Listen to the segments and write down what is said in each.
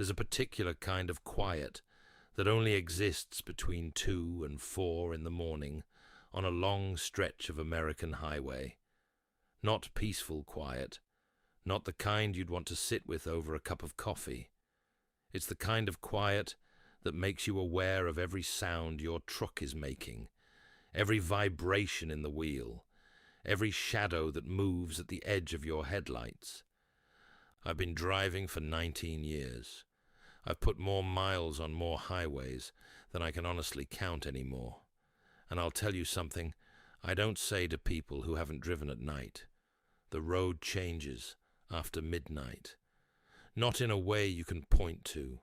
There's a particular kind of quiet that only exists between 2 and 4 in the morning on a long stretch of American highway. Not peaceful quiet, not the kind you'd want to sit with over a cup of coffee. It's the kind of quiet that makes you aware of every sound your truck is making, every vibration in the wheel, every shadow that moves at the edge of your headlights. I've been driving for 19 years. I've put more miles on more highways than I can honestly count anymore. And I'll tell you something I don't say to people who haven't driven at night. The road changes after midnight. Not in a way you can point to.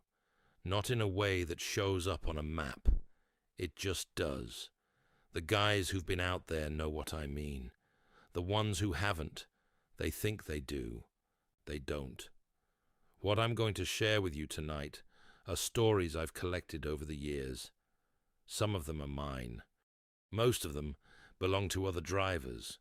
Not in a way that shows up on a map. It just does. The guys who've been out there know what I mean. The ones who haven't, they think they do. They don't. What I'm going to share with you tonight are stories I've collected over the years. Some of them are mine. Most of them belong to other drivers.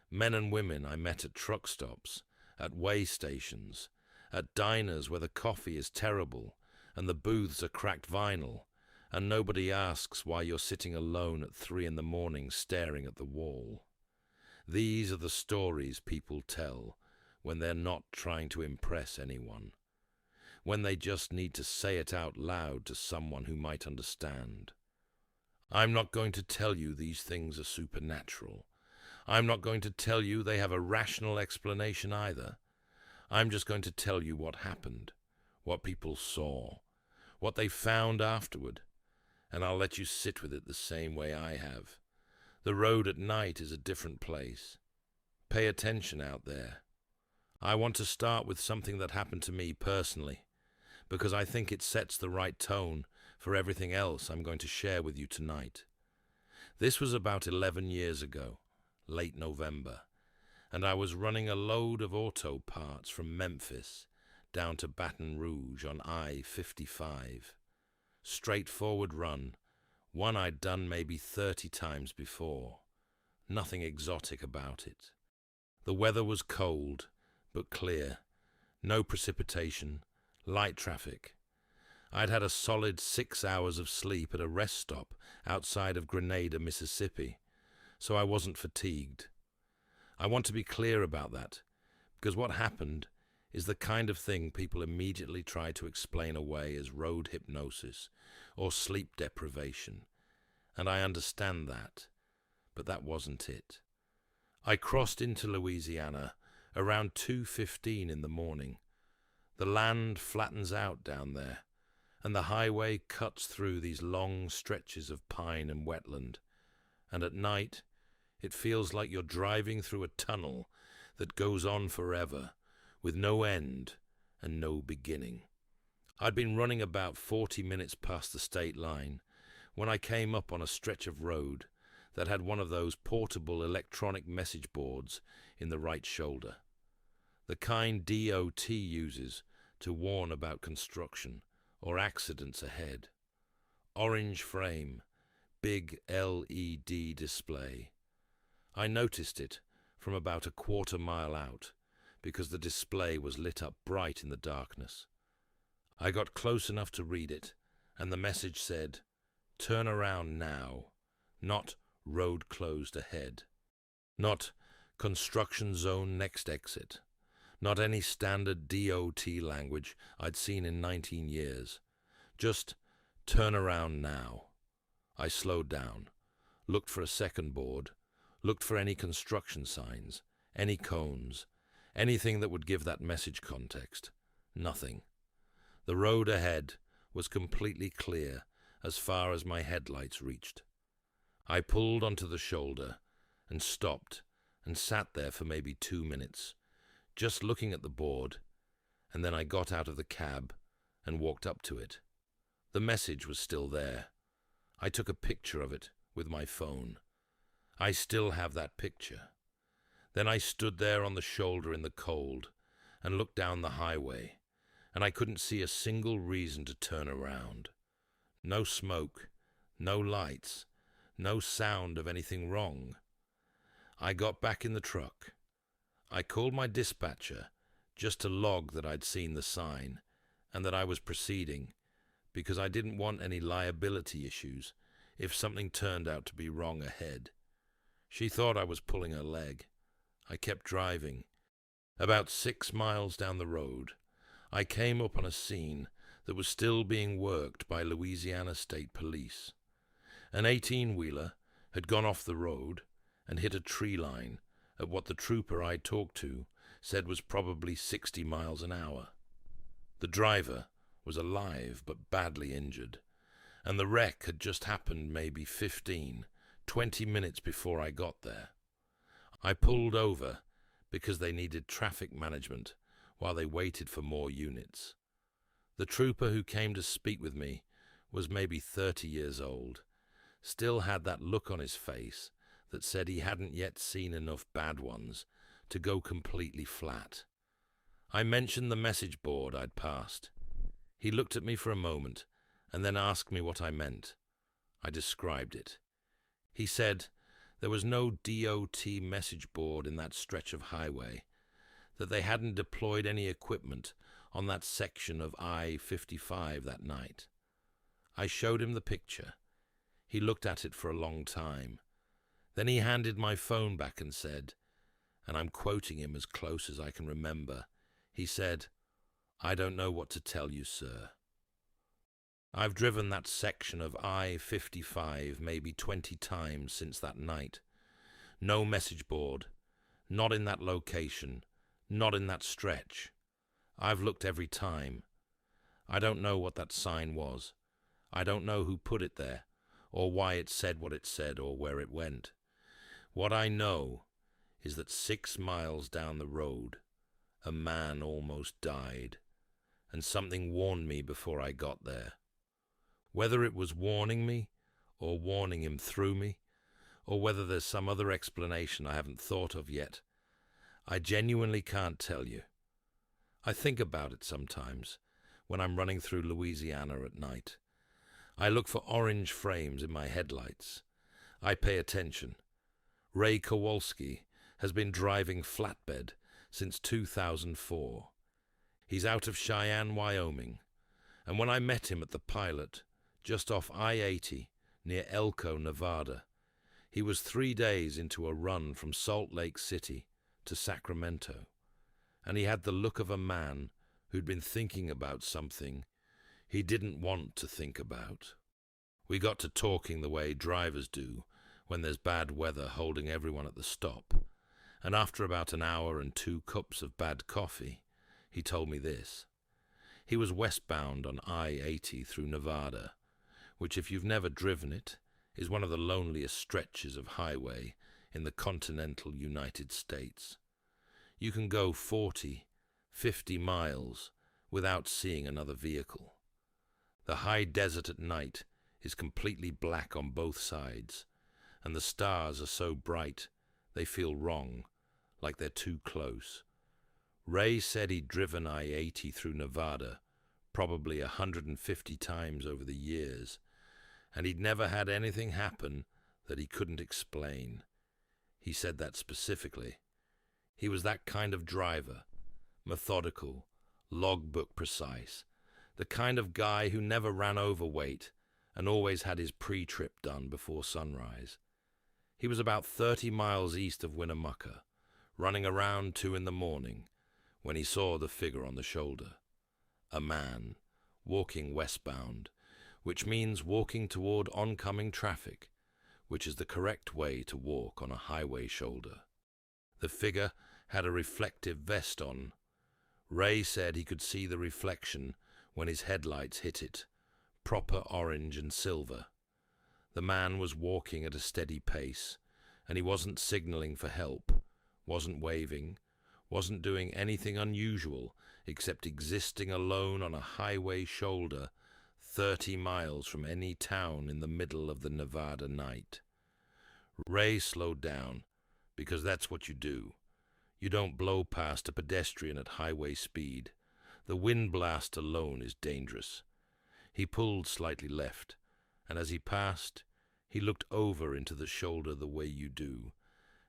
Men and women I met at truck stops, at way stations, at diners where the coffee is terrible and the booths are cracked vinyl, and nobody asks why you're sitting alone at 3 in the morning staring at the wall. These are the stories people tell when they're not trying to impress anyone, when they just need to say it out loud to someone who might understand. I'm not going to tell you these things are supernatural. I'm not going to tell you they have a rational explanation either. I'm just going to tell you what happened, what people saw, what they found afterward, and I'll let you sit with it the same way I have. The road at night is a different place. Pay attention out there. I want to start with something that happened to me personally, because I think it sets the right tone for everything else I'm going to share with you tonight. This was about 11 years ago, late November, and I was running a load of auto parts from Memphis down to Baton Rouge on I-55. Straightforward run, one I'd done maybe 30 times before. Nothing exotic about it. The weather was cold, but clear. No precipitation, light traffic. I'd had a solid 6 hours of sleep at a rest stop outside of Grenada, Mississippi, so I wasn't fatigued. I want to be clear about that, because what happened is the kind of thing people immediately try to explain away as road hypnosis or sleep deprivation, and I understand that, but that wasn't it. I crossed into Louisiana around 2:15 in the morning. The land flattens out down there, and the highway cuts through these long stretches of pine and wetland, and at night it feels like you're driving through a tunnel that goes on forever, with no end and no beginning. I'd been running about 40 minutes past the state line when I came up on a stretch of road that had one of those portable electronic message boards in the right shoulder. The kind DOT uses to warn about construction or accidents ahead. Orange frame, big LED display. I noticed it from about a quarter mile out because the display was lit up bright in the darkness. I got close enough to read it, and the message said, "Turn around now," not "road closed ahead," not "construction zone next exit," not any standard DOT language I'd seen in 19 years. Just "turn around now." I slowed down, looked for a second board, looked for any construction signs, any cones, anything that would give that message context. Nothing. The road ahead was completely clear as far as my headlights reached. I pulled onto the shoulder and stopped and sat there for maybe 2 minutes, just looking at the board, and then I got out of the cab and walked up to it. The message was still there. I took a picture of it with my phone. I still have that picture. Then I stood there on the shoulder in the cold and looked down the highway, and I couldn't see a single reason to turn around. No smoke, no lights, no sound of anything wrong. I got back in the truck. I called my dispatcher just to log that I'd seen the sign, and that I was proceeding because I didn't want any liability issues if something turned out to be wrong ahead. She thought I was pulling her leg. I kept driving. About 6 miles down the road, I came up on a scene that was still being worked by Louisiana State Police. An 18-wheeler had gone off the road and hit a tree line at what the trooper I talked to said was probably 60 miles an hour. The driver was alive but badly injured, and the wreck had just happened maybe 15, 20 minutes before I got there. I pulled over because they needed traffic management while they waited for more units. The trooper who came to speak with me was maybe 30 years old, still had that look on his face that said he hadn't yet seen enough bad ones to go completely flat. I mentioned the message board I'd passed. He looked at me for a moment and then asked me what I meant. I described it. He said there was no DOT message board in that stretch of highway, that they hadn't deployed any equipment on that section of I-55 that night. I showed him the picture. He looked at it for a long time. Then he handed my phone back and said, and I'm quoting him as close as I can remember, he said, "I don't know what to tell you, sir." I've driven that section of I-55 maybe 20 times since that night. No message board, not in that location, not in that stretch. I've looked every time. I don't know what that sign was. I don't know who put it there, or why it said what it said, or where it went. What I know is that 6 miles down the road, a man almost died, and something warned me before I got there. Whether it was warning me, or warning him through me, or whether there's some other explanation I haven't thought of yet, I genuinely can't tell you. I think about it sometimes when I'm running through Louisiana at night. I look for orange frames in my headlights. I pay attention. Ray Kowalski has been driving flatbed since 2004. He's out of Cheyenne, Wyoming, and when I met him at the Pilot, just off I-80 near Elko, Nevada, he was 3 days into a run from Salt Lake City to Sacramento, and he had the look of a man who'd been thinking about something he didn't want to think about. We got to talking the way drivers do when there's bad weather holding everyone at the stop, and after about an hour and 2 cups of bad coffee, he told me this. He was westbound on I-80 through Nevada, which, if you've never driven it, is one of the loneliest stretches of highway in the continental United States. You can go 40, 50 miles without seeing another vehicle. The high desert at night is completely black on both sides, and the stars are so bright they feel wrong, like they're too close. Ray said he'd driven I-80 through Nevada probably 150 times over the years, and he'd never had anything happen that he couldn't explain. He said that specifically. He was that kind of driver, methodical, logbook precise, the kind of guy who never ran overweight and always had his pre-trip done before sunrise. He was about 30 miles east of Winnemucca, running around 2 in the morning, when he saw the figure on the shoulder. A man, walking westbound, which means walking toward oncoming traffic, which is the correct way to walk on a highway shoulder. The figure had a reflective vest on. Ray said he could see the reflection when his headlights hit it, proper orange and silver. The man was walking at a steady pace, and he wasn't signaling for help, wasn't waving, wasn't doing anything unusual except existing alone on a highway shoulder 30 miles from any town in the middle of the Nevada night. Ray slowed down, because that's what you do. You don't blow past a pedestrian at highway speed. The wind blast alone is dangerous. He pulled slightly left, and as he passed, he looked over into the shoulder the way you do,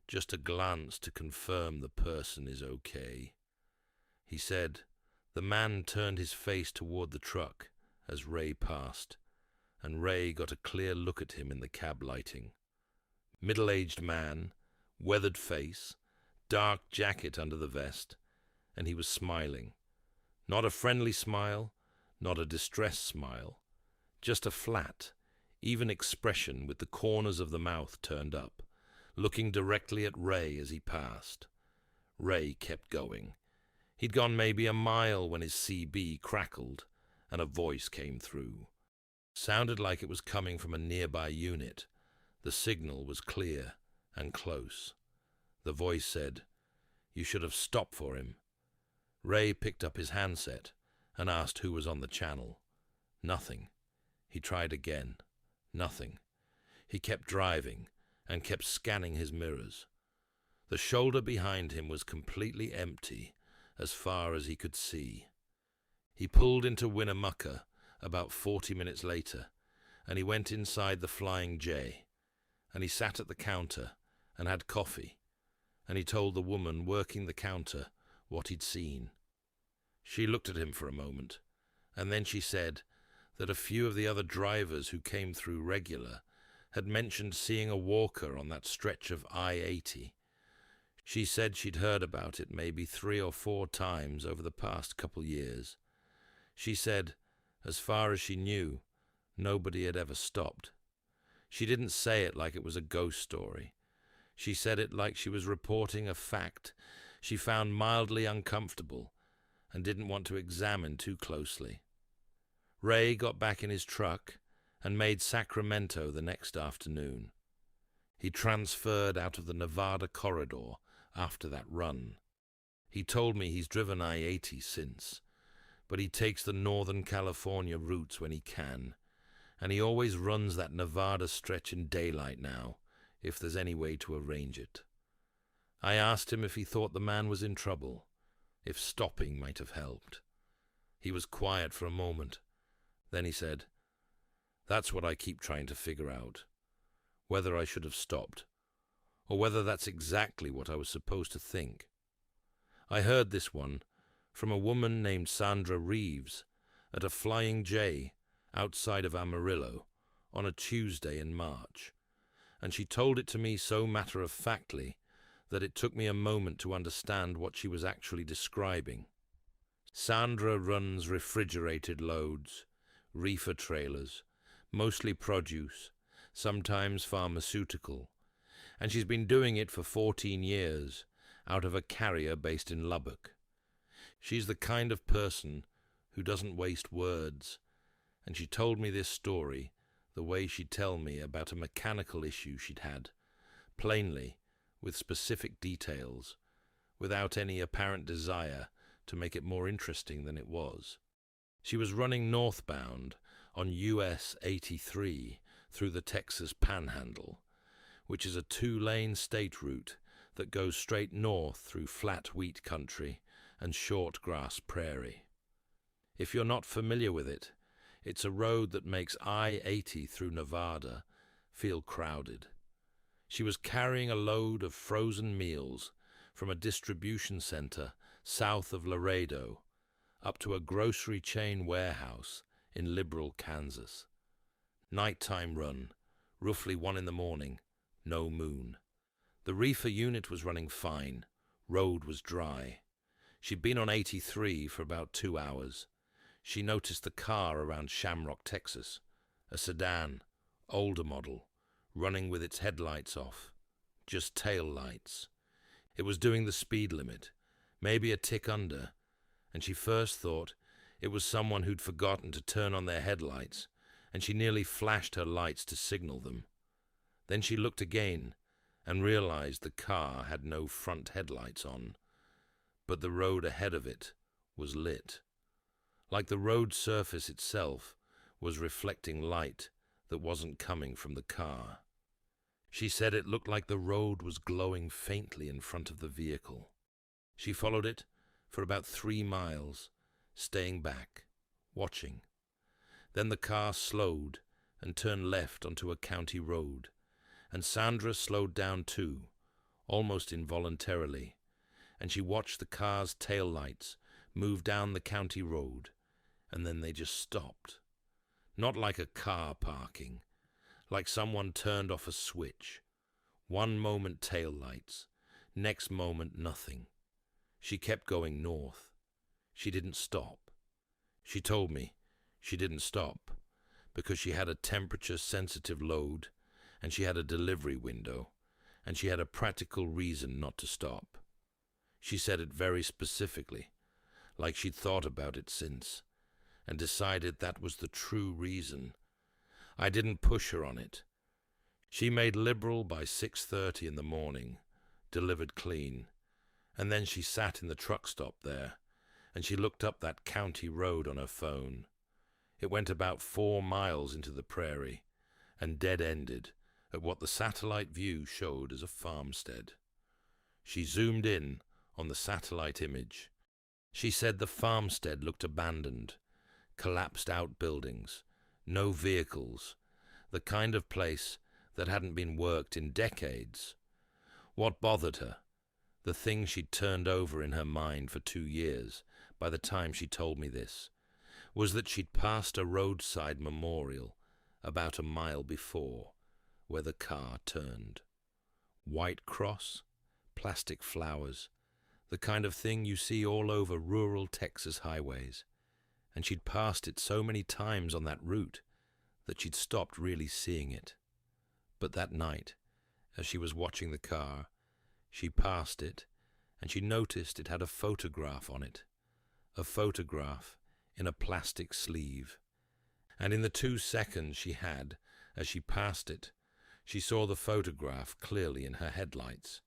just a glance to confirm the person is okay. He said, The man turned his face toward the truck as Ray passed, and Ray got a clear look at him in the cab lighting. Middle-aged man, weathered face, dark jacket under the vest, and he was smiling. Not a friendly smile, not a distressed smile, just a flat, even expression with the corners of the mouth turned up, looking directly at Ray as he passed. Ray kept going. He'd gone maybe a mile when his CB crackled, and a voice came through. Sounded like it was coming from a nearby unit. The signal was clear and close. The voice said, "You should have stopped for him." Ray picked up his handset and asked who was on the channel. Nothing. He tried again. Nothing. He kept driving and kept scanning his mirrors. The shoulder behind him was completely empty as far as he could see. He pulled into Winnemucca about 40 minutes later, and he went inside the Flying J, and he sat at the counter and had coffee, and he told the woman working the counter what he'd seen. She looked at him for a moment, and then she said that a few of the other drivers who came through regular had mentioned seeing a walker on that stretch of I-80. She said she'd heard about it maybe 3 or 4 times over the past couple years. She said, as far as she knew, nobody had ever stopped. She didn't say it like it was a ghost story. She said it like she was reporting a fact she found mildly uncomfortable and didn't want to examine too closely. Ray got back in his truck and made Sacramento the next afternoon. He transferred out of the Nevada corridor after that run. He told me he's driven I-80 since, but he takes the Northern California routes when he can, and he always runs that Nevada stretch in daylight now, if there's any way to arrange it. I asked him if he thought the man was in trouble, if stopping might have helped. He was quiet for a moment. Then he said, "That's what I keep trying to figure out, whether I should have stopped, or whether that's exactly what I was supposed to think. I heard this one from a woman named Sandra Reeves at a Flying J outside of Amarillo on a Tuesday in March, and she told it to me so matter-of-factly that it took me a moment to understand what she was actually describing. Sandra runs refrigerated loads, reefer trailers, mostly produce, sometimes pharmaceutical, and she's been doing it for 14 years out of a carrier based in Lubbock. She's the kind of person who doesn't waste words, and she told me this story the way she'd tell me about a mechanical issue she'd had, plainly, with specific details, without any apparent desire to make it more interesting than it was. She was running northbound on US 83 through the Texas Panhandle, which is a 2-lane state route that goes straight north through flat wheat country and short grass prairie. If you're not familiar with it, it's a road that makes I-80 through Nevada feel crowded. She was carrying a load of frozen meals from a distribution center south of Laredo up to a grocery chain warehouse in Liberal, Kansas. Nighttime run, roughly 1 a.m, no moon. The reefer unit was running fine. Road was dry. She'd been on 83 for about 2 hours. She noticed the car around Shamrock, Texas, a sedan, older model, running with its headlights off, just tail lights. It was doing the speed limit, maybe a tick under, and she first thought it was someone who'd forgotten to turn on their headlights, and she nearly flashed her lights to signal them. Then she looked again and realized the car had no front headlights on, but the road ahead of it was lit. Like the road surface itself was reflecting light that wasn't coming from the car. She said it looked like the road was glowing faintly in front of the vehicle. She followed it for about 3 miles, staying back, watching. Then the car slowed and turned left onto a county road, and Sandra slowed down too, almost involuntarily, and she watched the car's taillights moved down the county road, and then they just stopped. Not like a car parking, like someone turned off a switch. One moment tail lights, next moment nothing. She kept going north. She didn't stop. She told me she didn't stop because she had a temperature-sensitive load, and she had a delivery window, and she had a practical reason not to stop. She said it very specifically, like she'd thought about it since, and decided that was the true reason. I didn't push her on it. She made Liberal by 6:30 in the morning, delivered clean, and then she sat in the truck stop there, and she looked up that county road on her phone. It went about 4 miles into the prairie, and dead-ended at what the satellite view showed as a farmstead. She zoomed in on the satellite image. She said the farmstead looked abandoned, collapsed outbuildings, no vehicles, the kind of place that hadn't been worked in decades. What bothered her, the thing she'd turned over in her mind for 2 years by the time she told me this, was that she'd passed a roadside memorial about a mile before, where the car turned. White cross, plastic flowers, the kind of thing you see all over rural Texas highways, and she'd passed it so many times on that route that she'd stopped really seeing it. But that night, as she was watching the car, she passed it, and she noticed it had a photograph on it, a photograph in a plastic sleeve. And in the 2 seconds she had, as she passed it, she saw the photograph clearly in her headlights.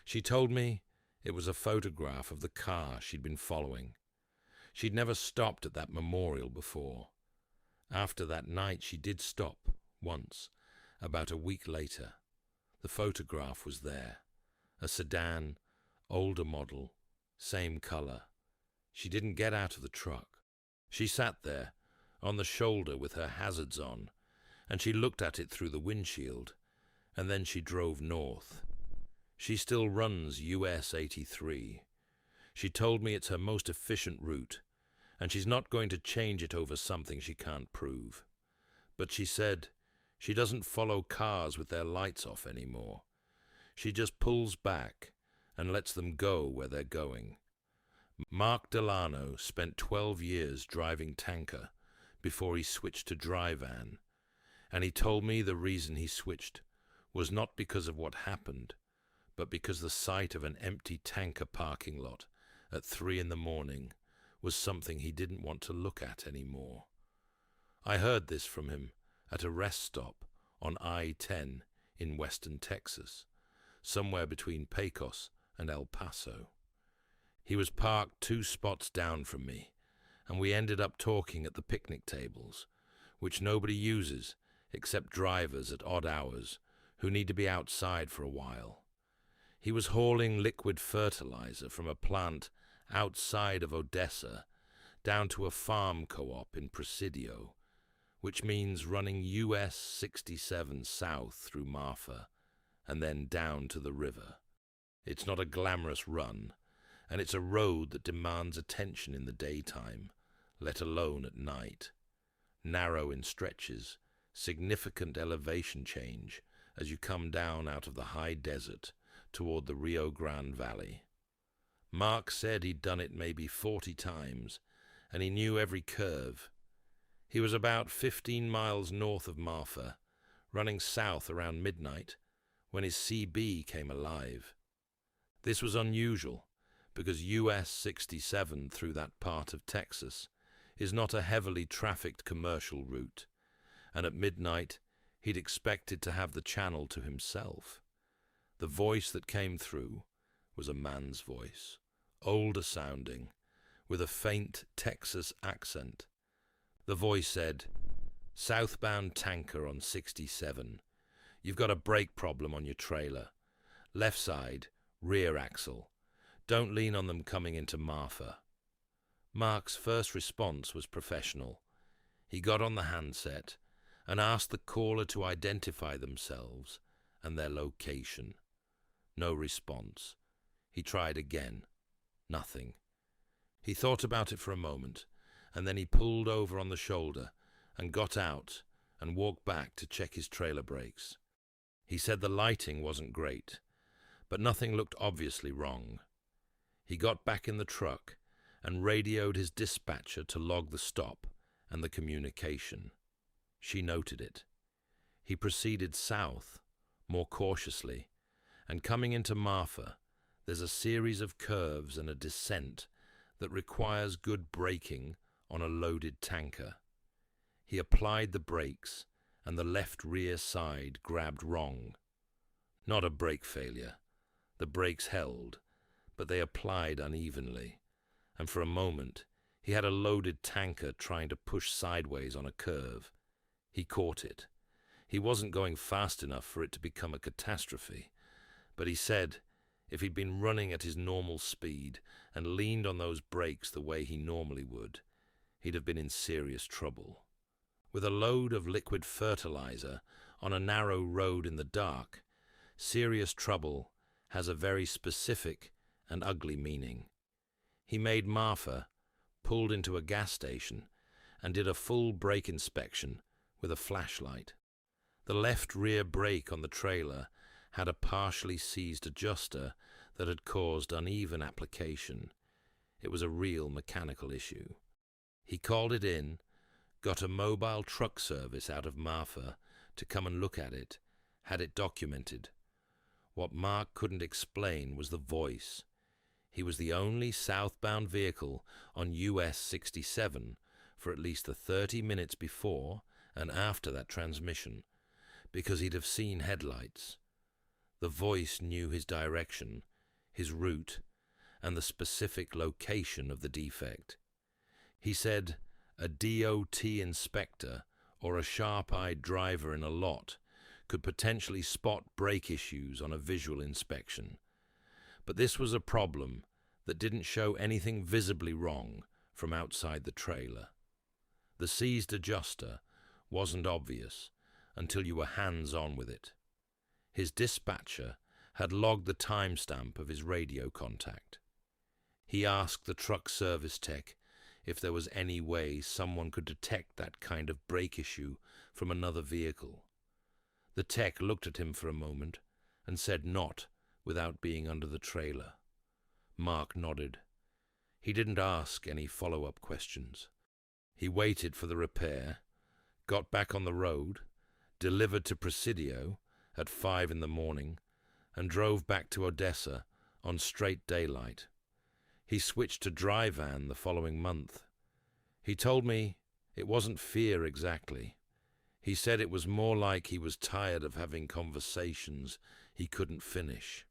She told me it was a photograph of the car she'd been following. She'd never stopped at that memorial before. After that night she did stop, once, about a week later. The photograph was there. A sedan, older model, same color. She didn't get out of the truck. She sat there, on the shoulder with her hazards on, and she looked at it through the windshield, and then she drove north. She still runs US 83. She told me it's her most efficient route, and she's not going to change it over something she can't prove. But she said she doesn't follow cars with their lights off anymore. She just pulls back and lets them go where they're going. Mark Delano spent 12 years driving tanker before he switched to dry van, and he told me the reason he switched was not because of what happened, but because the sight of an empty tanker parking lot at 3 in the morning was something he didn't want to look at anymore. I heard this from him at a rest stop on I-10 in western Texas, somewhere between Pecos and El Paso. He was parked 2 spots down from me, and we ended up talking at the picnic tables, which nobody uses except drivers at odd hours who need to be outside for a while. He was hauling liquid fertilizer from a plant outside of Odessa down to a farm co-op in Presidio, which means running US 67 south through Marfa and then down to the river. It's not a glamorous run, and it's a road that demands attention in the daytime, let alone at night. Narrow in stretches, significant elevation change as you come down out of the high desert toward the Rio Grande Valley. Mark said he'd done it maybe 40 times, and he knew every curve. He was about 15 miles north of Marfa, running south around midnight, when his CB came alive. This was unusual, because US 67 through that part of Texas is not a heavily trafficked commercial route, and at midnight he'd expected to have the channel to himself. The voice that came through was a man's voice, older sounding, with a faint Texas accent. The voice said, "Southbound tanker on 67. You've got a brake problem on your trailer. Left side, rear axle. Don't lean on them coming into Marfa." Mark's first response was professional. He got on the handset and asked the caller to identify themselves and their location. No response. He tried again. Nothing. He thought about it for a moment, and then he pulled over on the shoulder and got out and walked back to check his trailer brakes. He said the lighting wasn't great, but nothing looked obviously wrong. He got back in the truck and radioed his dispatcher to log the stop and the communication. She noted it. He proceeded south, more cautiously, and coming into Marfa, there's a series of curves and a descent that requires good braking on a loaded tanker. He applied the brakes, and the left rear side grabbed wrong. Not a brake failure. The brakes held, but they applied unevenly, and for a moment he had a loaded tanker trying to push sideways on a curve. He caught it. He wasn't going fast enough for it to become a catastrophe, but he said if he'd been running at his normal speed and leaned on those brakes the way he normally would, he'd have been in serious trouble. With a load of liquid fertilizer on a narrow road in the dark, serious trouble has a very specific and ugly meaning. He made Marfa, pulled into a gas station, and did a full brake inspection with a flashlight. The left rear brake on the trailer had a partially seized adjuster that had caused uneven application. It was a real mechanical issue. He called it in, got a mobile truck service out of Marfa to come and look at it, had it documented. What Mark couldn't explain was the voice. He was the only southbound vehicle on US 67 for at least the 30 minutes before and after that transmission, because he'd have seen headlights. The voice knew his direction, his route, and the specific location of the defect. He said a DOT inspector or a sharp-eyed driver in a lot could potentially spot brake issues on a visual inspection. But this was a problem that didn't show anything visibly wrong from outside the trailer. The seized adjuster wasn't obvious until you were hands-on with it. His dispatcher had logged the timestamp of his radio contact. He asked the truck service tech if there was any way someone could detect that kind of brake issue from another vehicle. The tech looked at him for a moment and said not without being under the trailer. Mark nodded. He didn't ask any follow-up questions. He waited for the repair, got back on the road, delivered to Presidio at 5 a.m, and drove back to Odessa on straight daylight. He switched to dry van the following month. He told me it wasn't fear exactly. He said it was more like he was tired of having conversations he couldn't finish.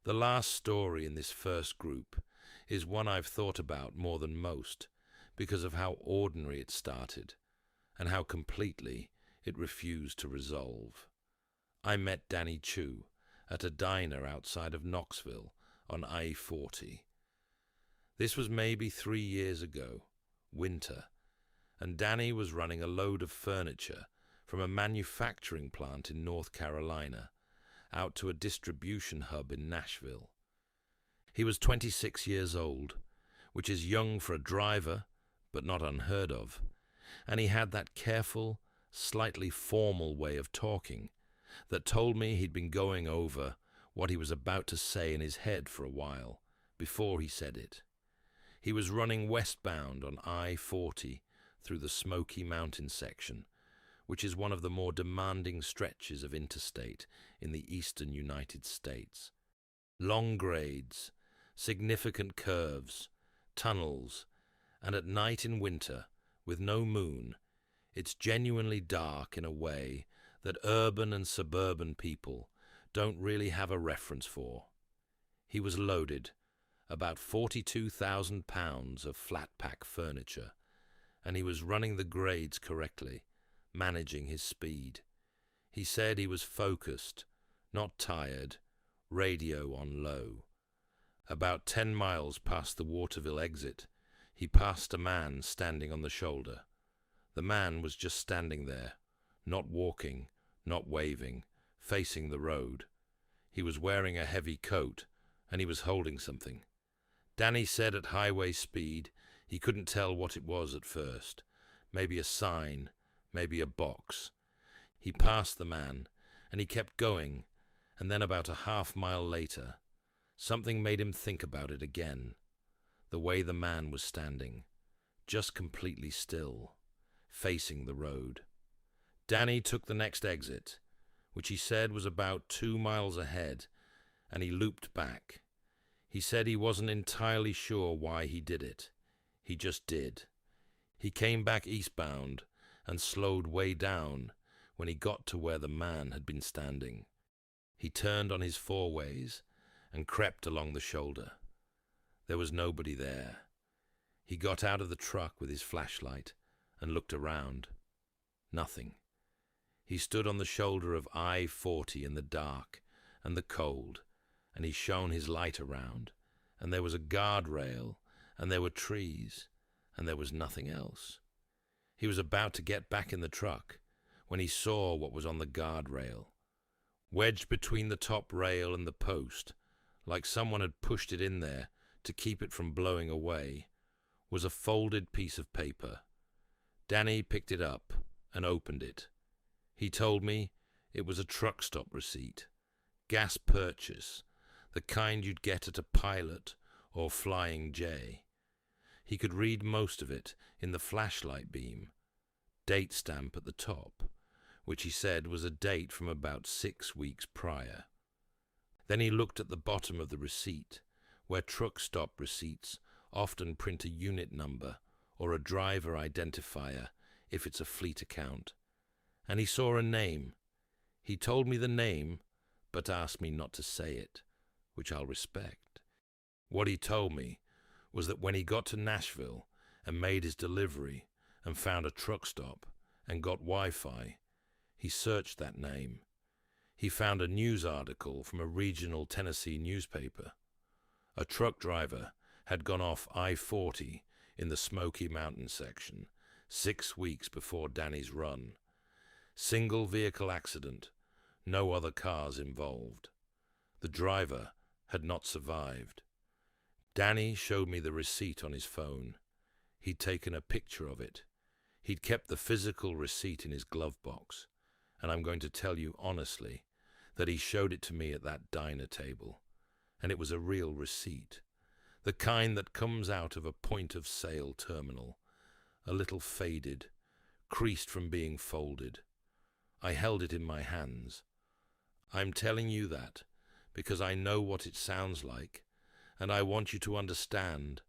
The last story in this first group is one I've thought about more than most because of how ordinary it started and how completely it refused to resolve. I met Danny Chu at a diner outside of Knoxville on I-40. This was maybe 3 years ago, winter, and Danny was running a load of furniture from a manufacturing plant in North Carolina out to a distribution hub in Nashville. He was 26 years old, which is young for a driver, but not unheard of, and he had that careful, slightly formal way of talking that told me he'd been going over what he was about to say in his head for a while before he said it. He was running westbound on I-40 through the Smoky Mountain section, which is one of the more demanding stretches of interstate in the eastern United States. Long grades, significant curves, tunnels, and at night in winter, with no moon, it's genuinely dark in a way that urban and suburban people don't really have a reference for. He was loaded, about 42,000 pounds of flat-pack furniture, and he was running the grades correctly, managing his speed. He said he was focused, not tired, radio on low. About 10 miles past the Waterville exit, he passed a man standing on the shoulder. The man was just standing there, not walking, not waving, facing the road. He was wearing a heavy coat, and he was holding something. Danny said at highway speed he couldn't tell what it was at first. Maybe a sign, maybe a box. He passed the man, and he kept going, and then about a half-mile later, something made him think about it again. The way the man was standing, just completely still, facing the road. Danny took the next exit, which he said was about 2 miles ahead, and he looped back. He said he wasn't entirely sure why he did it. He just did. He came back eastbound and slowed way down when he got to where the man had been standing. He turned on his four-ways and crept along the shoulder. There was nobody there. He got out of the truck with his flashlight and looked around. Nothing. He stood on the shoulder of I-40 in the dark and the cold, and he shone his light around, and there was a guardrail, and there were trees, and there was nothing else. He was about to get back in the truck when he saw what was on the guardrail. Wedged between the top rail and the post, like someone had pushed it in there to keep it from blowing away, was a folded piece of paper. Danny picked it up and opened it. He told me it was a truck stop receipt, gas purchase, the kind you'd get at a Pilot or Flying J. He could read most of it in the flashlight beam. Date stamp at the top, which he said was a date from about 6 weeks prior. Then he looked at the bottom of the receipt, where truck stop receipts often print a unit number or a driver identifier if it's a fleet account, and he saw a name. He told me the name, but asked me not to say it, which I'll respect. What he told me was that when he got to Nashville and made his delivery and found a truck stop and got Wi-Fi, he searched that name. He found a news article from a regional Tennessee newspaper. A truck driver had gone off I-40 in the Smoky Mountain section 6 weeks before Danny's run. Single vehicle accident, no other cars involved. The driver had not survived. Danny showed me the receipt on his phone. He'd taken a picture of it. He'd kept the physical receipt in his glove box, and I'm going to tell you honestly that he showed it to me at that diner table, and it was a real receipt, the kind that comes out of a point-of-sale terminal, a little faded, creased from being folded. I held it in my hands. I'm telling you that because I know what it sounds like, and I want you to understand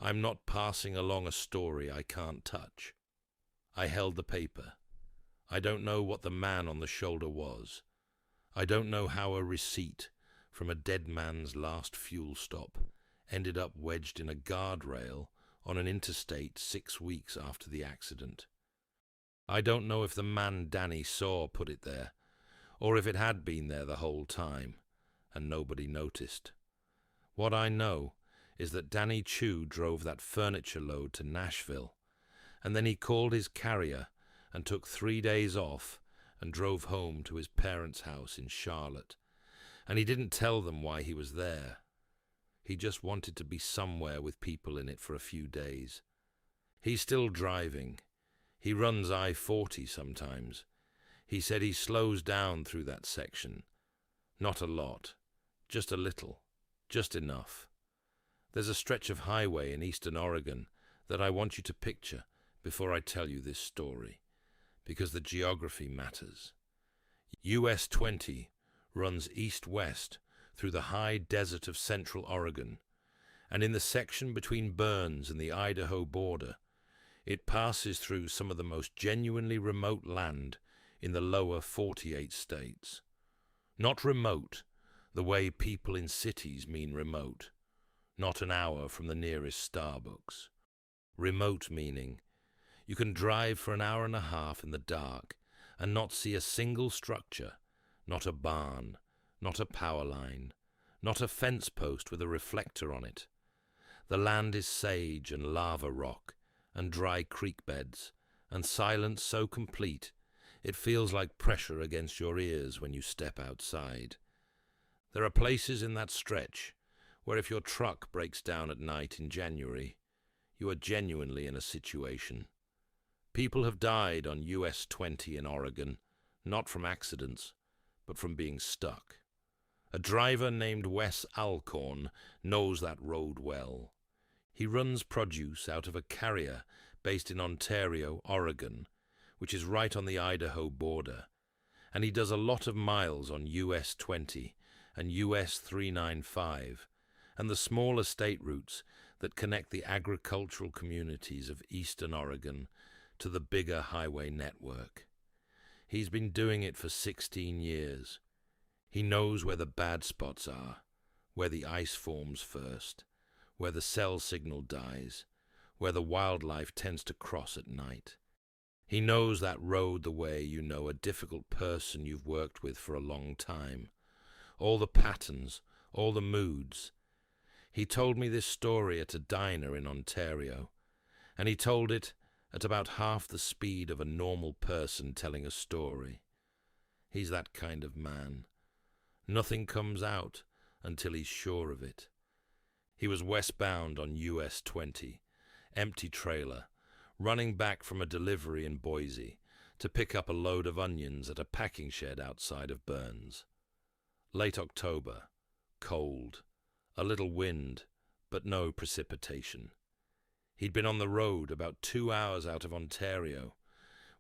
I'm not passing along a story I can't touch. I held the paper. I don't know what the man on the shoulder was. I don't know how a receipt from a dead man's last fuel stop ended up wedged in a guardrail on an interstate 6 weeks after the accident. I don't know if the man Danny saw put it there, or if it had been there the whole time, and nobody noticed. What I know is that Danny Chu drove that furniture load to Nashville, and then he called his carrier and took 3 days off and drove home to his parents' house in Charlotte, and he didn't tell them why he was there. He just wanted to be somewhere with people in it for a few days. He's still driving. He runs I-40 sometimes. He said he slows down through that section. Not a lot, just a little, just enough. There's a stretch of highway in eastern Oregon that I want you to picture before I tell you this story, because the geography matters. US 20 runs east-west through the high desert of central Oregon, and in the section between Burns and the Idaho border, it passes through some of the most genuinely remote land in the lower 48 states. Not remote, the way people in cities mean remote. Not an hour from the nearest Starbucks. Remote meaning you can drive for an hour and a half in the dark and not see a single structure, not a barn, not a power line, not a fence post with a reflector on it. The land is sage and lava rock and dry creek beds, and silence so complete it feels like pressure against your ears when you step outside. There are places in that stretch where if your truck breaks down at night in January, you are genuinely in a situation. People have died on US 20 in Oregon, not from accidents, but from being stuck. A driver named Wes Alcorn knows that road well. He runs produce out of a carrier based in Ontario, Oregon, which is right on the Idaho border, and he does a lot of miles on US 20 and US 395 and the smaller state routes that connect the agricultural communities of eastern Oregon to the bigger highway network. He's been doing it for 16 years. He knows where the bad spots are, where the ice forms first, where the cell signal dies, where the wildlife tends to cross at night. He knows that road the way you know a difficult person you've worked with for a long time. All the patterns, all the moods. He told me this story at a diner in Ontario, and he told it at about half the speed of a normal person telling a story. He's that kind of man. Nothing comes out until he's sure of it. He was westbound on US 20, empty trailer, running back from a delivery in Boise to pick up a load of onions at a packing shed outside of Burns. Late October, cold, a little wind, but no precipitation. He'd been on the road about 2 hours out of Ontario,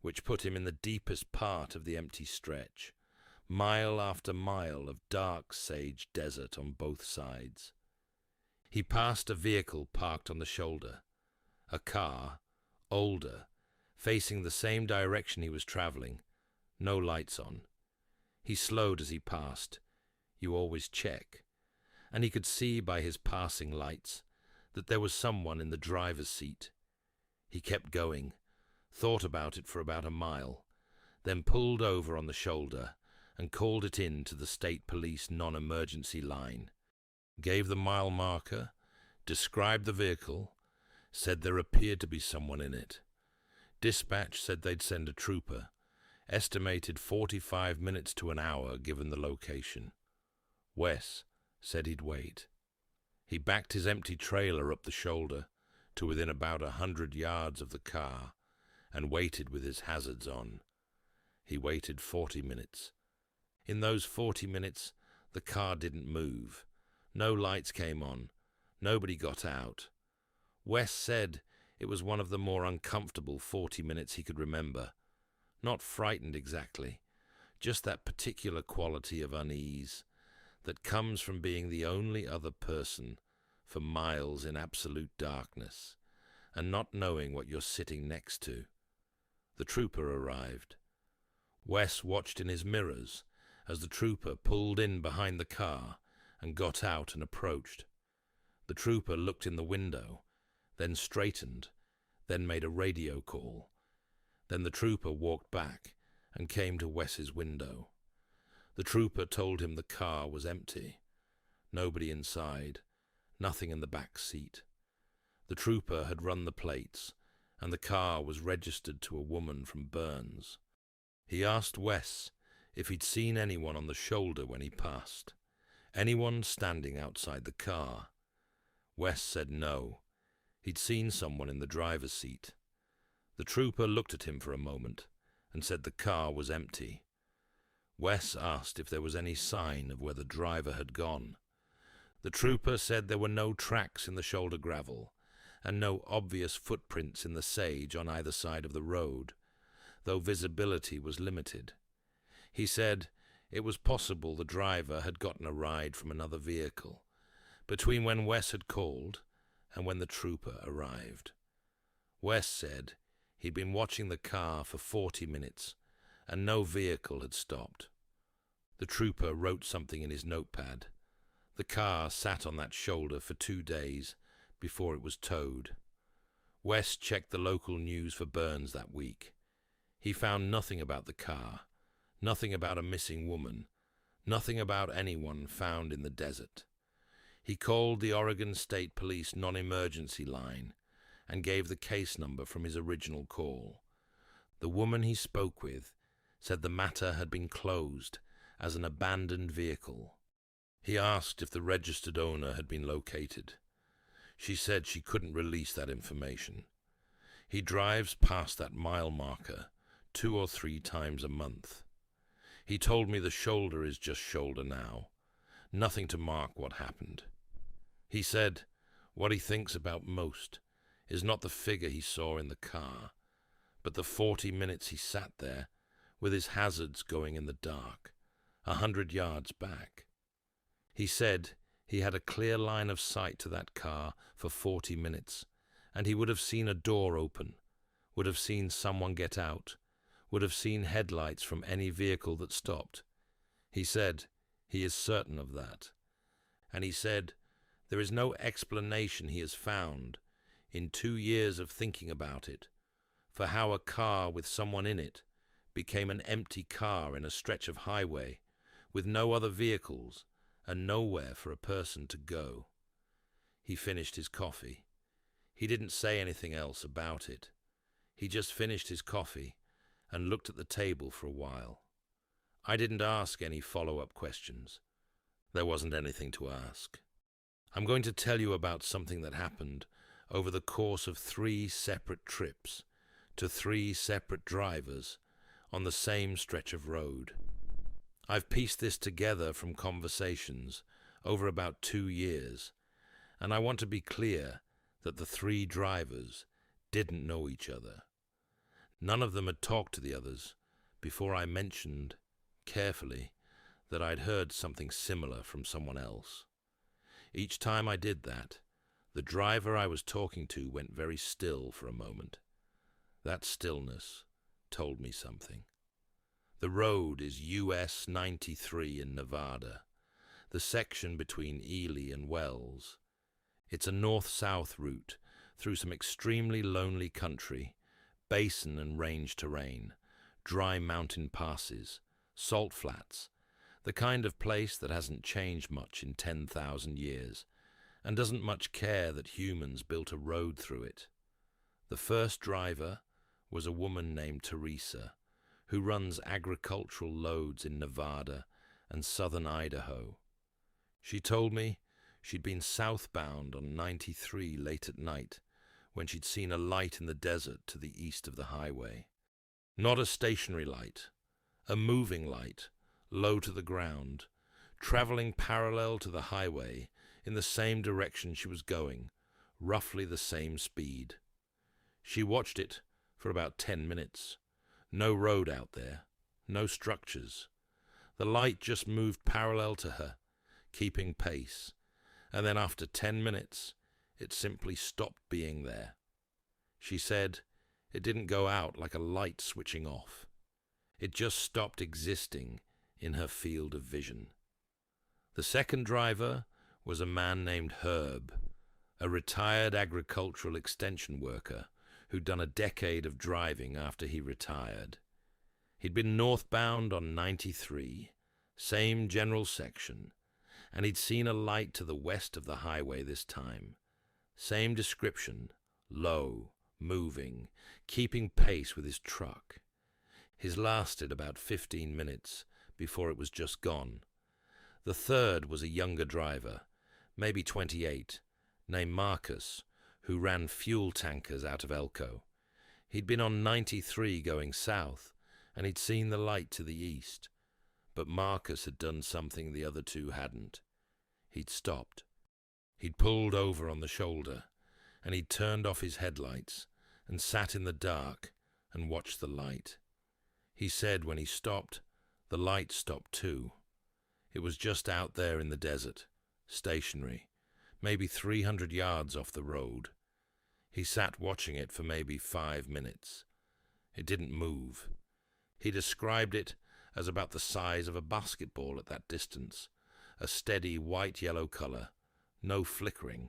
which put him in the deepest part of the empty stretch, mile after mile of dark sage desert on both sides. He passed a vehicle parked on the shoulder, a car, older, facing the same direction he was traveling, no lights on. He slowed as he passed. You always check. And he could see by his passing lights that there was someone in the driver's seat. He kept going, thought about it for about a mile, then pulled over on the shoulder and called it in to the state police non-emergency line, gave the mile marker, described the vehicle, said there appeared to be someone in it. Dispatch said they'd send a trooper, estimated 45 minutes to an hour given the location. Wes said he'd wait. He backed his empty trailer up the shoulder to within about 100 yards of the car and waited with his hazards on. He waited 40 minutes. In those 40 minutes, the car didn't move. No lights came on. Nobody got out. Wes said it was one of the more uncomfortable 40 minutes he could remember. Not frightened exactly, just that particular quality of unease that comes from being the only other person for miles in absolute darkness and not knowing what you're sitting next to. The trooper arrived. Wes watched in his mirrors as the trooper pulled in behind the car and got out and approached. The trooper looked in the window, then straightened, then made a radio call. Then the trooper walked back and came to Wes's window. The trooper told him the car was empty. Nobody inside, nothing in the back seat. The trooper had run the plates, and the car was registered to a woman from Burns. He asked Wes if he'd seen anyone on the shoulder when he passed, anyone standing outside the car. Wes said no. He'd seen someone in the driver's seat. The trooper looked at him for a moment and said the car was empty. Wes asked if there was any sign of where the driver had gone. The trooper said there were no tracks in the shoulder gravel and no obvious footprints in the sage on either side of the road, though visibility was limited. He said it was possible the driver had gotten a ride from another vehicle between when Wes had called and when the trooper arrived. Wes said he'd been watching the car for 40 minutes and no vehicle had stopped. The trooper wrote something in his notepad. The car sat on that shoulder for 2 days before it was towed. Wes checked the local news for Burns that week. He found nothing about the car, nothing about a missing woman, nothing about anyone found in the desert. He called the Oregon State Police non-emergency line and gave the case number from his original call. The woman he spoke with said the matter had been closed as an abandoned vehicle. He asked if the registered owner had been located. She said she couldn't release that information. He drives past that mile marker 2 or 3 times a month. He told me the shoulder is just shoulder now, nothing to mark what happened. He said what he thinks about most is not the figure he saw in the car, but the 40 minutes he sat there with his hazards going in the dark, 100 yards back. He said he had a clear line of sight to that car for 40 minutes, and he would have seen a door open, would have seen someone get out, would have seen headlights from any vehicle that stopped. He said he is certain of that. And he said there is no explanation he has found, in 2 years of thinking about it, for how a car with someone in it became an empty car in a stretch of highway with no other vehicles and nowhere for a person to go. He finished his coffee. He didn't say anything else about it. He just finished his coffee and looked at the table for a while. I didn't ask any follow-up questions. There wasn't anything to ask. I'm going to tell you about something that happened over the course of 3 separate trips to 3 separate drivers on the same stretch of road. I've pieced this together from conversations over about 2 years, and I want to be clear that the 3 drivers didn't know each other. None of them had talked to the others before I mentioned, carefully, that I'd heard something similar from someone else. Each time I did that, the driver I was talking to went very still for a moment. That stillness told me something. The road is US 93 in Nevada, the section between Ely and Wells. It's a north-south route through some extremely lonely country, basin and range terrain, dry mountain passes, salt flats, the kind of place that hasn't changed much in 10,000 years and doesn't much care that humans built a road through it. The first driver was a woman named Teresa, who runs agricultural loads in Nevada and southern Idaho. She told me she'd been southbound on 93 late at night when she'd seen a light in the desert to the east of the highway. Not a stationary light, a moving light, low to the ground, traveling parallel to the highway in the same direction she was going, roughly the same speed. She watched it for about 10 minutes. No road out there, no structures. The light just moved parallel to her, keeping pace, and then after 10 minutes, it simply stopped being there. She said it didn't go out like a light switching off. It just stopped existing in her field of vision. The second driver was a man named Herb, a retired agricultural extension worker who'd done a decade of driving after he retired. He'd been northbound on 93, same general section, and he'd seen a light to the west of the highway this time. Same description, low, moving, keeping pace with his truck. His lasted about 15 minutes before it was just gone. The third was a younger driver, maybe 28, named Marcus, who ran fuel tankers out of Elko. He'd been on 93 going south, and he'd seen the light to the east. But Marcus had done something the other 2 hadn't. He'd stopped. He'd pulled over on the shoulder, and he'd turned off his headlights and sat in the dark and watched the light. He said when he stopped, the light stopped too. It was just out there in the desert, stationary, maybe 300 yards off the road. He sat watching it for maybe 5 minutes. It didn't move. He described it as about the size of a basketball at that distance, a steady white-yellow color, no flickering.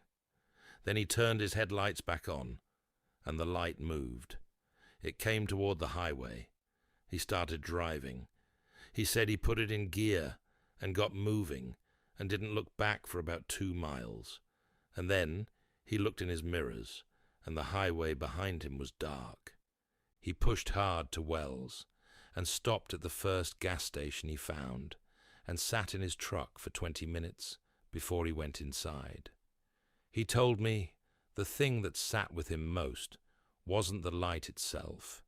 Then he turned his headlights back on, and the light moved. It came toward the highway. He started driving. He said he put it in gear and got moving and didn't look back for about 2 miles. And then he looked in his mirrors, and the highway behind him was dark. He pushed hard to Wells and stopped at the first gas station he found and sat in his truck for 20 minutes before he went inside. He told me the thing that sat with him most wasn't the light itself,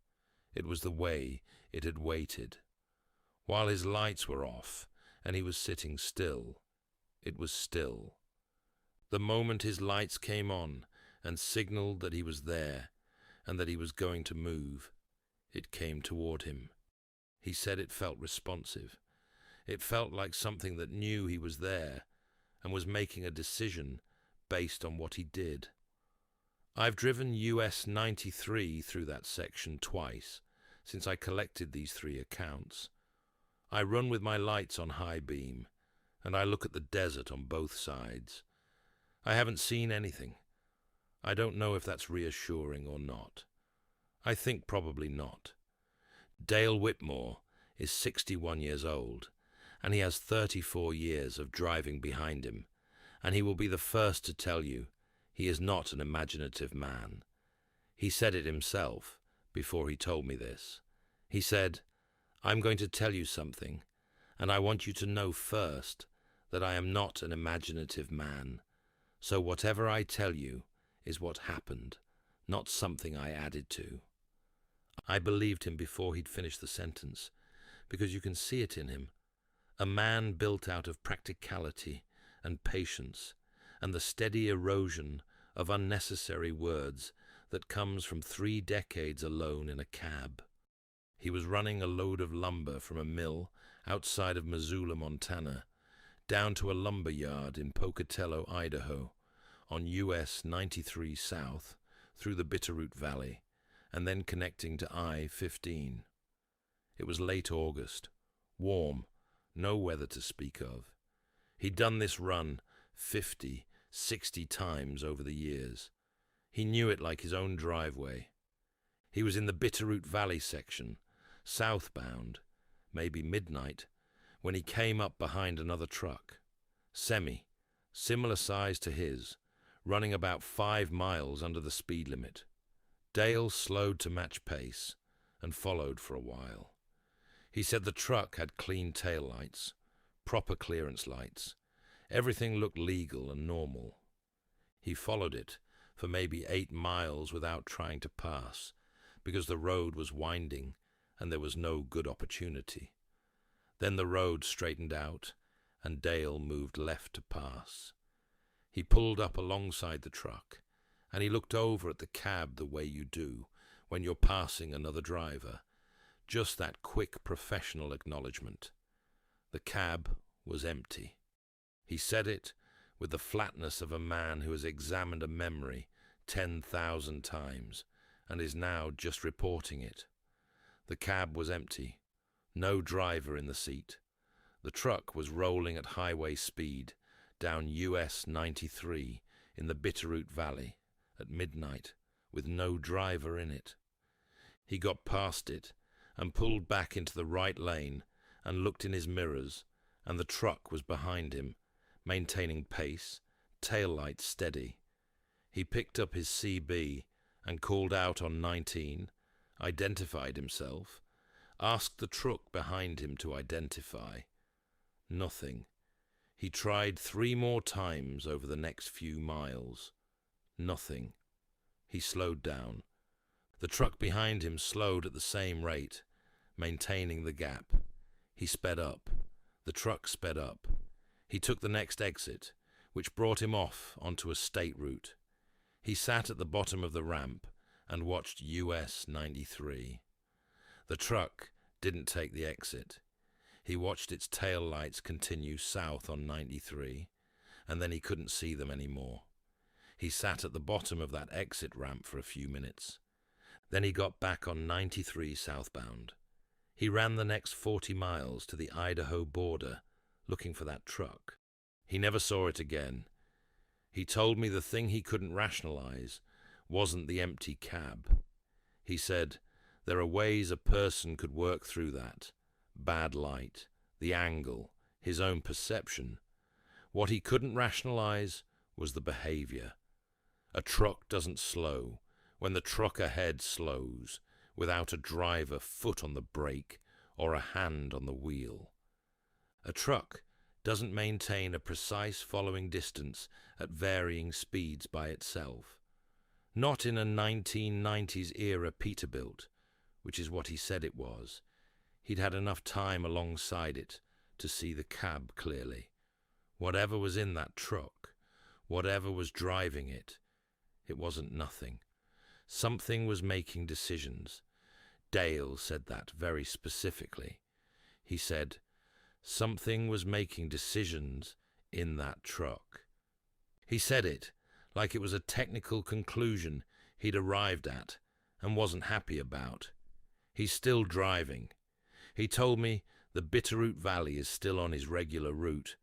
it was the way it had waited. While his lights were off and he was sitting still, it was still. The moment his lights came on and signaled that he was there and that he was going to move, it came toward him. He said it felt responsive. It felt like something that knew he was there and was making a decision based on what he did. I've driven US 93 through that section twice since I collected these 3 accounts. I run with my lights on high beam, and I look at the desert on both sides. I haven't seen anything. I don't know if that's reassuring or not. I think probably not. Dale Whitmore is 61 years old, and he has 34 years of driving behind him, and he will be the first to tell you he is not an imaginative man. He said it himself before he told me this. He said, "I'm going to tell you something, and I want you to know first that I am not an imaginative man. So whatever I tell you is what happened, not something I added to." I believed him before he'd finished the sentence, because you can see it in him. A man built out of practicality and patience and the steady erosion of unnecessary words that comes from 3 decades alone in a cab. He was running a load of lumber from a mill outside of Missoula, Montana, down to a lumber yard in Pocatello, Idaho, on US 93 South through the Bitterroot Valley, and then connecting to I-15. It was late August, warm, no weather to speak of. He'd done this run 50, 60 times over the years. He knew it like his own driveway. He was in the Bitterroot Valley section, southbound, maybe midnight, when he came up behind another truck, semi, similar size to his, running about 5 miles under the speed limit. Dale slowed to match pace and followed for a while. He said the truck had clean taillights, proper clearance lights. Everything looked legal and normal. He followed it for maybe 8 miles without trying to pass, because the road was winding and there was no good opportunity. Then the road straightened out and Dale moved left to pass. He pulled up alongside the truck and he looked over at the cab the way you do when you're passing another driver, just that quick professional acknowledgement. The cab was empty. He said it with the flatness of a man who has examined a memory 10,000 times and is now just reporting it. The cab was empty, no driver in the seat. The truck was rolling at highway speed down US 93 in the Bitterroot Valley at midnight with no driver in it. He got past it and pulled back into the right lane and looked in his mirrors, and the truck was behind him, maintaining pace, taillights steady. He picked up his CB and called out on 19, identified himself, asked the truck behind him to identify. Nothing. He tried 3 more times over the next few miles. Nothing. He slowed down. The truck behind him slowed at the same rate, maintaining the gap. He sped up. The truck sped up. He took the next exit, which brought him off onto a state route. He sat at the bottom of the ramp and watched US 93. The truck didn't take the exit. He watched its tail lights continue south on 93, and then he couldn't see them anymore. He sat at the bottom of that exit ramp for a few minutes. Then he got back on 93 southbound. He ran the next 40 miles to the Idaho border, looking for that truck. He never saw it again. He told me the thing he couldn't rationalize wasn't the empty cab. He said, there are ways a person could work through that. Bad light, the angle, his own perception. What he couldn't rationalize was the behavior. A truck doesn't slow when the truck ahead slows without a driver foot on the brake or a hand on the wheel. A truck doesn't maintain a precise following distance at varying speeds by itself. Not in a 1990s era Peterbilt, which is what he said it was. He'd had enough time alongside it to see the cab clearly. Whatever was in that truck, whatever was driving it, it wasn't nothing. Something was making decisions. Dale said that very specifically. He said, something was making decisions in that truck. He said it like it was a technical conclusion he'd arrived at and wasn't happy about. He's still driving. He told me the Bitterroot Valley is still on his regular route,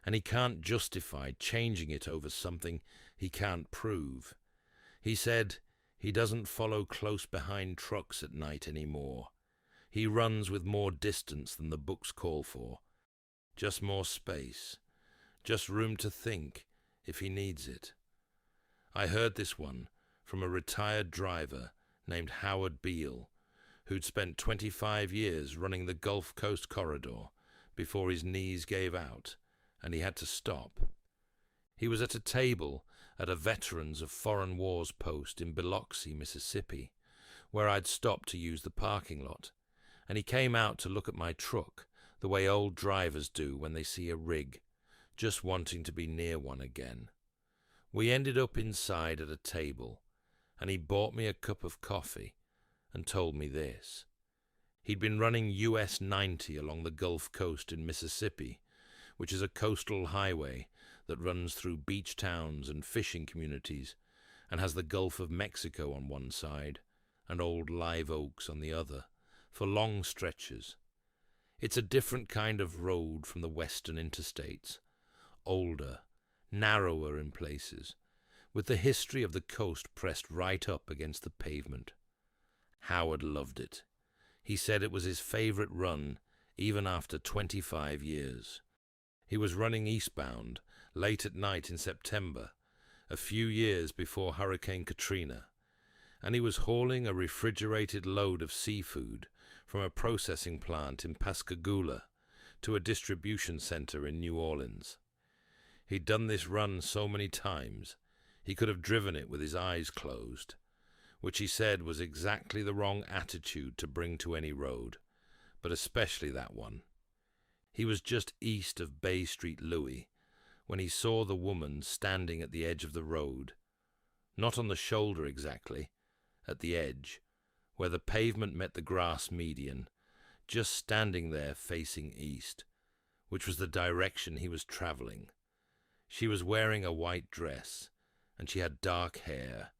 and he can't justify changing it over something he can't prove. He said he doesn't follow close behind trucks at night anymore. He runs with more distance than the books call for. Just more space. Just room to think if he needs it. I heard this one from a retired driver named Howard Beale, who'd spent 25 years running the Gulf Coast corridor before his knees gave out and he had to stop. He was at a table at a Veterans of Foreign Wars post in Biloxi, Mississippi, where I'd stopped to use the parking lot, and he came out to look at my truck the way old drivers do when they see a rig, just wanting to be near one again. We ended up inside at a table, and he bought me a cup of coffee and told me this. He'd been running US 90 along the Gulf Coast in Mississippi, which is a coastal highway that runs through beach towns and fishing communities and has the Gulf of Mexico on one side and old live oaks on the other, for long stretches. It's a different kind of road from the western interstates, older, narrower in places, with the history of the coast pressed right up against the pavement. Howard loved it. He said it was his favorite run, even after 25 years. He was running eastbound, late at night in September, a few years before Hurricane Katrina, and he was hauling a refrigerated load of seafood from a processing plant in Pascagoula to a distribution center in New Orleans. He'd done this run so many times, he could have driven it with his eyes closed, which he said was exactly the wrong attitude to bring to any road, but especially that one. He was just east of Bay Street Louis when he saw the woman standing at the edge of the road, not on the shoulder exactly, at the edge, where the pavement met the grass median, just standing there facing east, which was the direction he was traveling. She was wearing a white dress, and she had dark hair,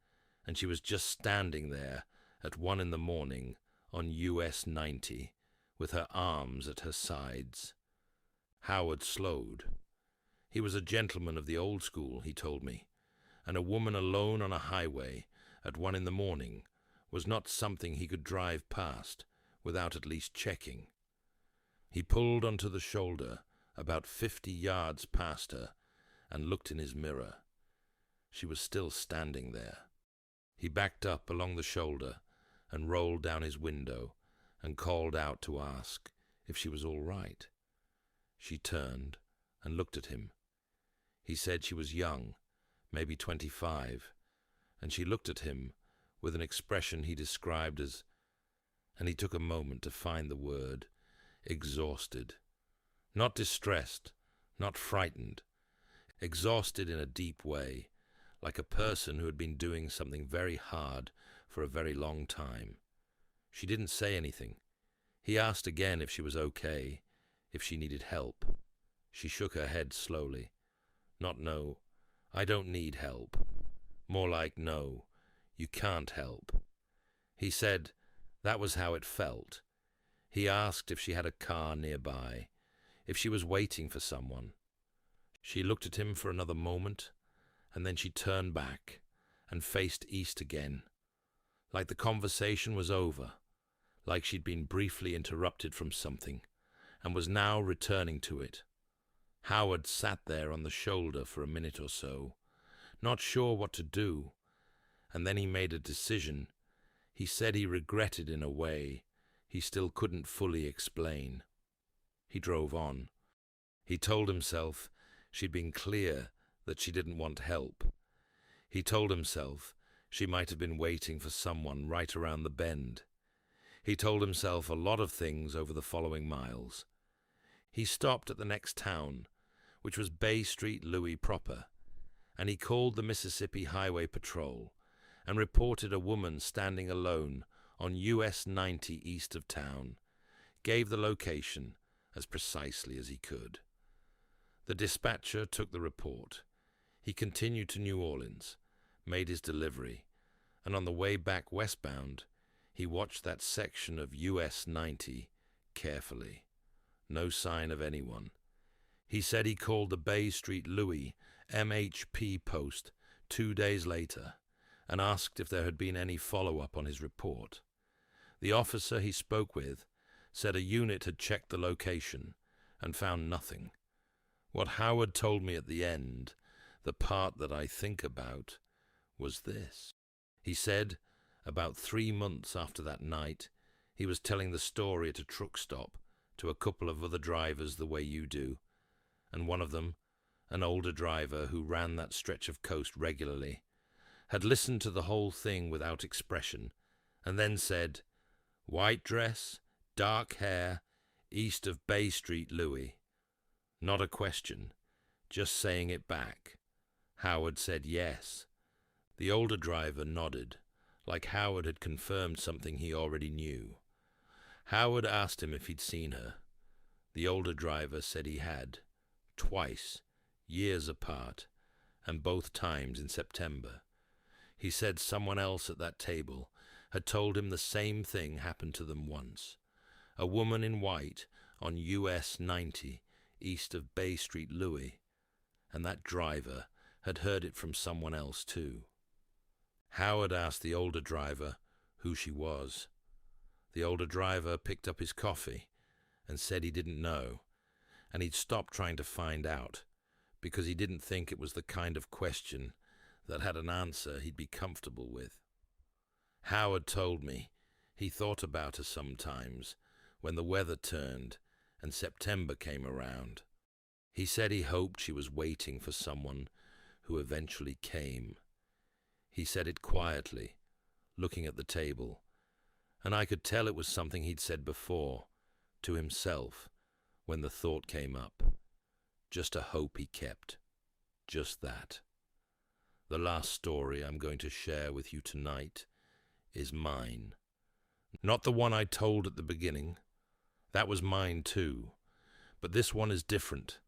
and she was just standing there at 1 a.m. on US 90, with her arms at her sides. Howard slowed. He was a gentleman of the old school, he told me, and a woman alone on a highway at 1 a.m. was not something he could drive past without at least checking. He pulled onto the shoulder about 50 yards past her and looked in his mirror. She was still standing there. He backed up along the shoulder and rolled down his window and called out to ask if she was all right. She turned and looked at him. He said she was young, maybe 25, and she looked at him with an expression he described as, and he took a moment to find the word, exhausted. Not distressed, not frightened, exhausted in a deep way, like a person who had been doing something very hard for a very long time. She didn't say anything. He asked again if she was okay, if she needed help. She shook her head slowly. Not no, I don't need help. More like no, you can't help. He said that was how it felt. He asked if she had a car nearby, if she was waiting for someone. She looked at him for another moment, and then she turned back and faced east again, like the conversation was over, like she'd been briefly interrupted from something, and was now returning to it. Howard sat there on the shoulder for a minute or so, not sure what to do, and then he made a decision. He said he regretted in a way he still couldn't fully explain. He drove on. He told himself she'd been clear that she didn't want help. He told himself she might have been waiting for someone right around the bend. He told himself a lot of things over the following miles. He stopped at the next town, which was Bay Street Louis proper, and he called the Mississippi Highway Patrol and reported a woman standing alone on US 90 east of town, gave the location as precisely as he could. The dispatcher took the report. He continued to New Orleans, made his delivery, and on the way back westbound, he watched that section of US 90 carefully. No sign of anyone. He said he called the Bay Street Louis MHP post 2 days later and asked if there had been any follow-up on his report. The officer he spoke with said a unit had checked the location and found nothing. What Howard told me at the end, the part that I think about, was this. He said, about 3 months after that night, he was telling the story at a truck stop to a couple of other drivers the way you do, and one of them, an older driver who ran that stretch of coast regularly, had listened to the whole thing without expression, and then said, "White dress, dark hair, east of Bay Street Louis." Not a question, just saying it back. Howard said yes. The older driver nodded, like Howard had confirmed something he already knew. Howard asked him if he'd seen her. The older driver said he had, twice, years apart, and both times in September. He said someone else at that table had told him the same thing happened to them once. A woman in white on US 90 east of Bay Street Louis, and that driver had heard it from someone else too. Howard asked the older driver who she was. The older driver picked up his coffee and said he didn't know, and he'd stopped trying to find out because he didn't think it was the kind of question that had an answer he'd be comfortable with. Howard told me he thought about her sometimes when the weather turned and September came around. He said he hoped she was waiting for someone who eventually came. He said it quietly, looking at the table, and I could tell it was something he'd said before, to himself, when the thought came up. Just a hope he kept. Just that. The last story I'm going to share with you tonight is mine. Not the one I told at the beginning. That was mine too. But this one is different,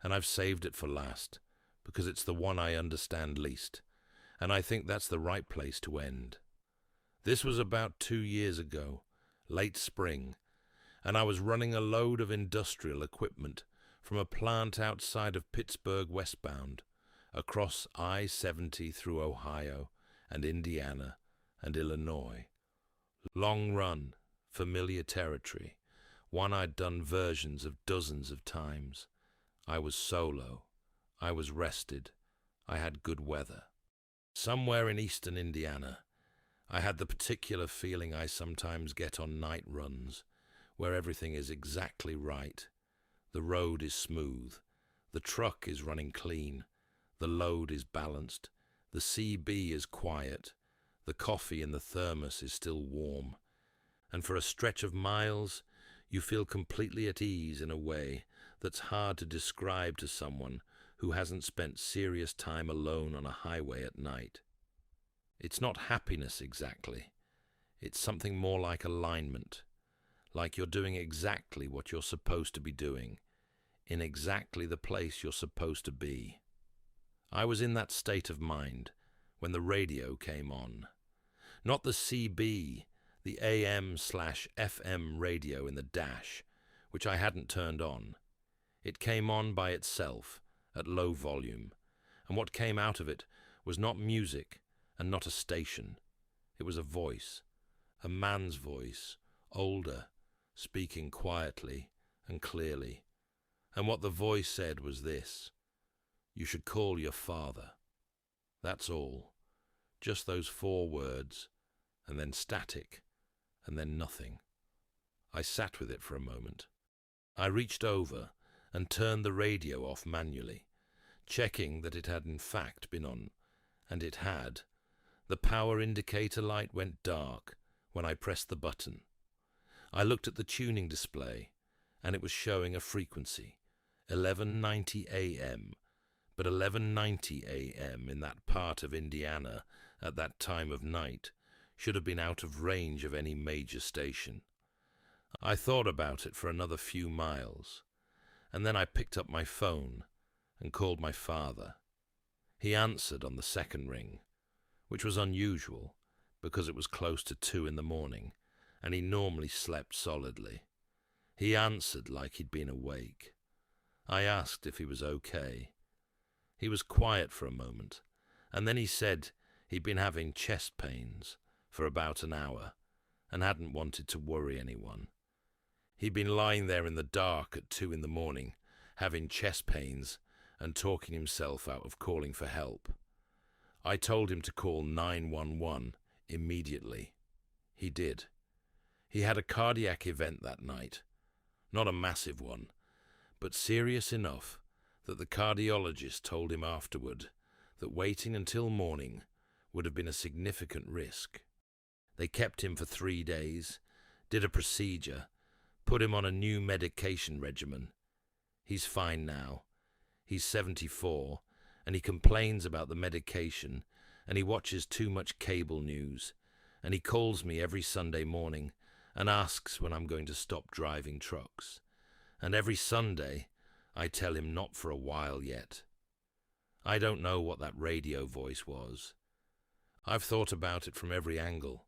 and I've saved it for last, because it's the one I understand least, and I think that's the right place to end. This was about 2 years ago, late spring, and I was running a load of industrial equipment from a plant outside of Pittsburgh westbound, across I-70 through Ohio and Indiana and Illinois. Long run, familiar territory, one I'd done versions of dozens of times. I was solo. I was rested. I had good weather. Somewhere in eastern Indiana, I had the particular feeling I sometimes get on night runs, where everything is exactly right. The road is smooth. The truck is running clean. The load is balanced. The CB is quiet. The coffee in the thermos is still warm. And for a stretch of miles, you feel completely at ease in a way that's hard to describe to someone who hasn't spent serious time alone on a highway at night. It's not happiness exactly. It's something more like alignment, like you're doing exactly what you're supposed to be doing, in exactly the place you're supposed to be. I was in that state of mind when the radio came on. Not the CB, the AM/FM radio in the dash, which I hadn't turned on. It came on by itself, at low volume, and what came out of it was not music and not a station. It was a voice, a man's voice, older, speaking quietly and clearly. And what the voice said was this: "You should call your father." That's all. Just those 4 words, and then static, and then nothing. I sat with it for a moment. I reached over and turned the radio off manually, checking that it had in fact been on, and it had. The power indicator light went dark when I pressed the button. I looked at the tuning display, and it was showing a frequency, 1190 AM, but 1190 AM in that part of Indiana at that time of night should have been out of range of any major station. I thought about it for another few miles, and then I picked up my phone and called my father. He answered on the second ring, which was unusual because it was close to 2 in the morning, and he normally slept solidly. He answered like he'd been awake. I asked if he was okay. He was quiet for a moment, and then he said he'd been having chest pains for about an hour and hadn't wanted to worry anyone. He'd been lying there in the dark at 2 in the morning, having chest pains and talking himself out of calling for help. I told him to call 911 immediately. He did. He had a cardiac event that night. Not a massive one, but serious enough that the cardiologist told him afterward that waiting until morning would have been a significant risk. They kept him for 3 days, did a procedure, put him on a new medication regimen. He's fine now. He's 74, and he complains about the medication, and he watches too much cable news, and he calls me every Sunday morning and asks when I'm going to stop driving trucks. And every Sunday, I tell him not for a while yet. I don't know what that radio voice was. I've thought about it from every angle,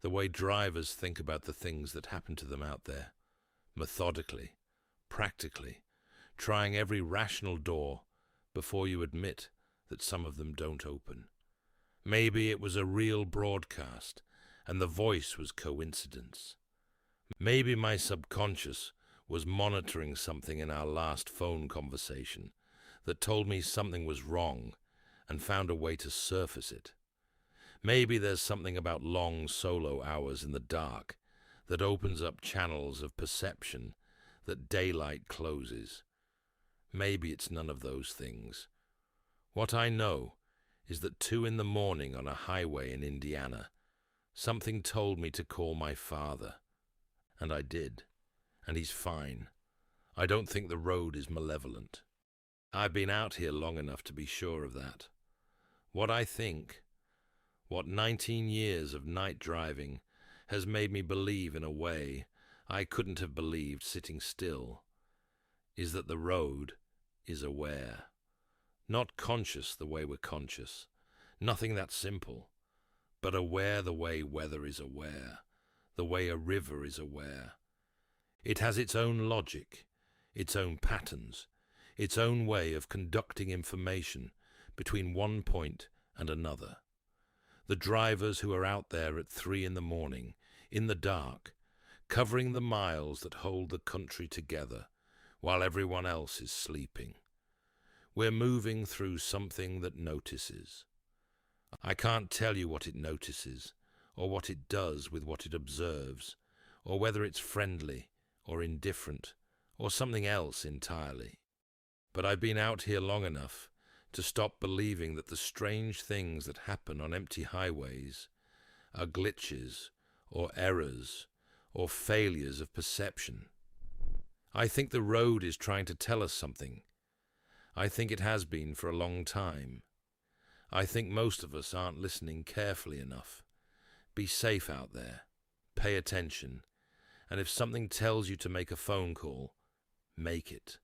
the way drivers think about the things that happen to them out there, methodically, practically, trying every rational door before you admit that some of them don't open. Maybe it was a real broadcast, and the voice was coincidence. Maybe my subconscious was monitoring something in our last phone conversation that told me something was wrong and found a way to surface it. Maybe there's something about long solo hours in the dark that opens up channels of perception that daylight closes. Maybe it's none of those things. What I know is that 2 in the morning on a highway in Indiana, something told me to call my father. And I did. And he's fine. I don't think the road is malevolent. I've been out here long enough to be sure of that. What I think, what 19 years of night driving has made me believe in a way I couldn't have believed sitting still, is that the road is aware. Not conscious the way we're conscious, nothing that simple, but aware the way weather is aware, the way a river is aware. It has its own logic, its own patterns, its own way of conducting information between one point and another. The drivers who are out there at 3 in the morning, in the dark, covering the miles that hold the country together, while everyone else is sleeping. We're moving through something that notices. I can't tell you what it notices, or what it does with what it observes, or whether it's friendly or indifferent, or something else entirely. But I've been out here long enough to stop believing that the strange things that happen on empty highways are glitches or errors or failures of perception. I think the road is trying to tell us something. I think it has been for a long time. I think most of us aren't listening carefully enough. Be safe out there. Pay attention. And if something tells you to make a phone call, make it.